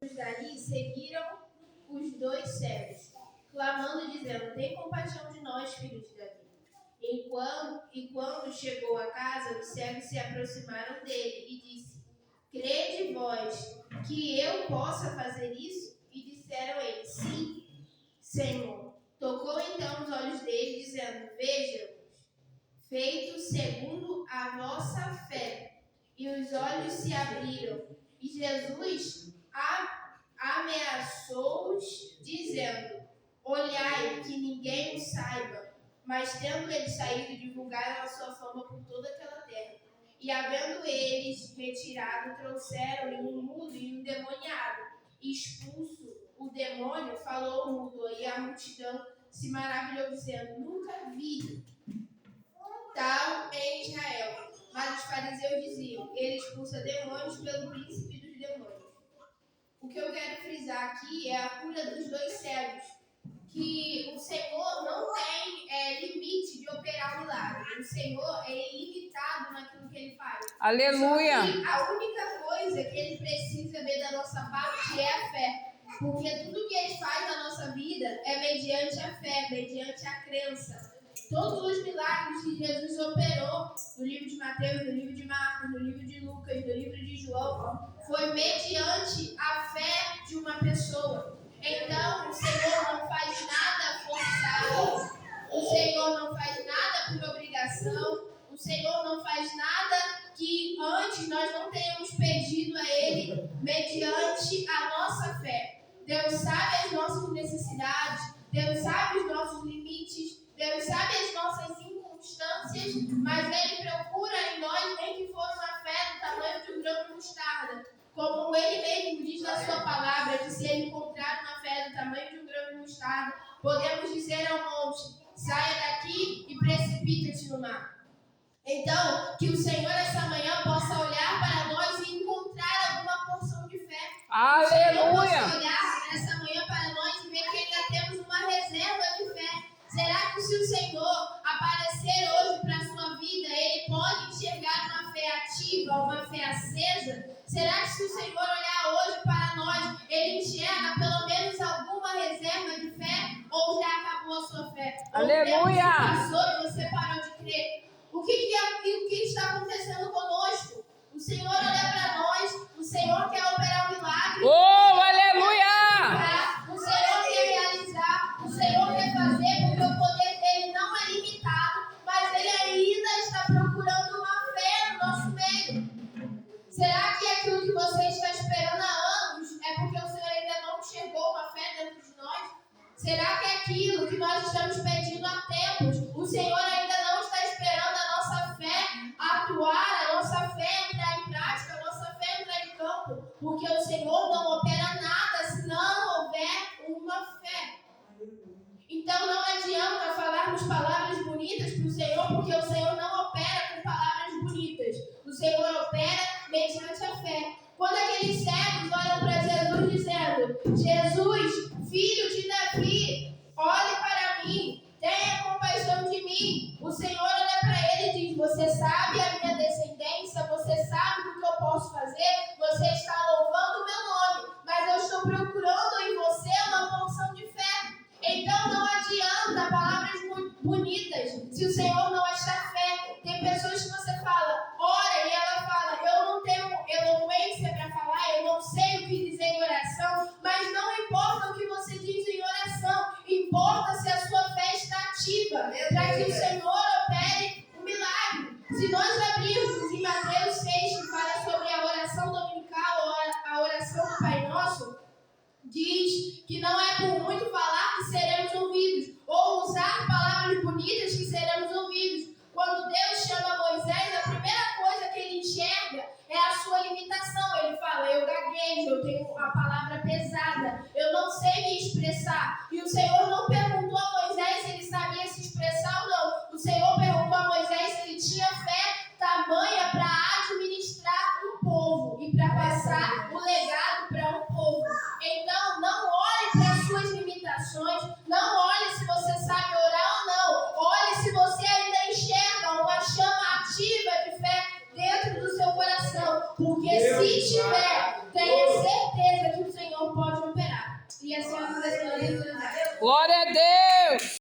Dali seguiram os dois cegos, clamando, dizendo: tem compaixão de nós, filhos de Davi. E quando chegou a casa, os cegos se aproximaram dele e disse: crede vós que eu possa fazer isso? E disseram eles: sim, Senhor. Tocou então os olhos dele, dizendo: vejam, feito segundo a vossa fé. E os olhos se abriram. E Jesus ameaçou-os, dizendo: olhai, que ninguém o saiba. Mas tendo eles saído, divulgaram a sua fama por toda aquela terra. E havendo eles retirado, trouxeram-lhe um mudo e um endemoniado. Expulso o demônio, falou o mudo, e a multidão se maravilhou, dizendo: nunca vi tal em Israel. Mas os fariseus diziam: ele expulsa demônios pelo príncipe dos demônios. O que eu quero frisar aqui é a cura dos dois cegos, que o Senhor não tem limite de operar milagre. O Senhor é ilimitado naquilo que Ele faz. Aleluia! Só que a única coisa que Ele precisa ver da nossa parte é a fé. Porque tudo que Ele faz na nossa vida é mediante a fé, mediante a crença. Todos os milagres que Jesus operou no livro de Mateus, no livro de Marcos, no livro de Lucas, no livro de João, foi mediante a fé de uma pessoa. Então, o Senhor não faz nada forçado, o Senhor não faz nada por obrigação, o Senhor não faz nada que antes nós não tenhamos pedido a Ele mediante a nossa fé. Deus sabe as nossas necessidades, Deus sabe os nossos limites, Deus sabe as nossas inconstâncias, mas Ele procura em nós nem que for uma fé do tamanho de um grão de mostarda. Como Ele mesmo diz na sua palavra, que se Ele encontrar uma fé do tamanho de um grão de mostarda, podemos dizer ao monte: saia daqui e precipita-te no mar. Então, que o Senhor essa manhã possa olhar para nós e encontrar alguma porção de fé. Aleluia! Que o Senhor possa olhar essa manhã para nós e ver que ainda temos uma reserva de fé. Será que se o Senhor aparecer hoje para a sua vida, Ele pode enxergar uma fé ativa, uma fé acesa? Será que se o Senhor olhar hoje para nós, Ele enxerga pelo menos alguma reserva de fé? Ou já acabou a sua fé? Aleluia! Ou o tempo passou e você parou de crer? O que está acontecendo conosco? O Senhor olha para nós, o Senhor quer operar um milagre. Oh, aleluia! O Senhor quer realizar, o Senhor quer fazer, porque o poder dele não é limitado, mas ele ainda está procurando uma fé no nosso meio. Será que aquilo que você está esperando há anos é porque o Senhor ainda não enxergou uma fé dentro de nós? Será que aquilo que nós estamos pedindo há tempos, o Senhor ainda não está esperando a nossa fé atuar, a nossa fé entrar em prática, a nossa fé entrar em campo? Porque o Senhor não opera nada se não houver uma fé. Então não adianta falarmos palavras bonitas para o Senhor, porque o Senhor não opera com palavras bonitas. O Senhor opera mediante a fé. Quando aqueles cegos olham para Jesus dizendo: Jesus, filho de Davi, olhe para mim, tenha compaixão de mim. O Senhor olha para ele e diz: você sabe a minha descendência, você sabe o que eu posso fazer, você está louvando o meu nome, mas eu estou procurando em você uma porção de fé. Então não adianta palavras bonitas se o Senhor não achar fé. Tem pessoas que você fala, ora, e ela fala: eu não tenho eloquência para falar, eu não sei o que dizer em oração. Mas não importa o que você diz em oração, importa se a sua fé está ativa, para que o Senhor opere o milagre. Se nós abrirmos em Mateus 6, que fala sobre a oração dominical, a oração do Pai Nosso, diz que não é por muito falar que seremos ouvidos, ou usar palavras bonitas que seremos ouvidos. Quando Deus chama Moisés, a primeira coisa que ele enxerga é a sua limitação. Ele fala: eu gaguejo, eu tenho a palavra pesada, eu não sei me expressar. E o Senhor não perguntou a Moisés se ele sabia se expressar ou não. O Senhor perguntou a Moisés se ele tinha fé tamanha para administrar um povo e para passar o legado para um povo. Então, não olhe para as suas limitações, não olhe se você sabe orar ou não, olhe se você ainda enxerga uma chama ativa de fé dentro do seu coração, porque se tiver, tenha certeza que o Senhor Vamos responder. Glória a Deus.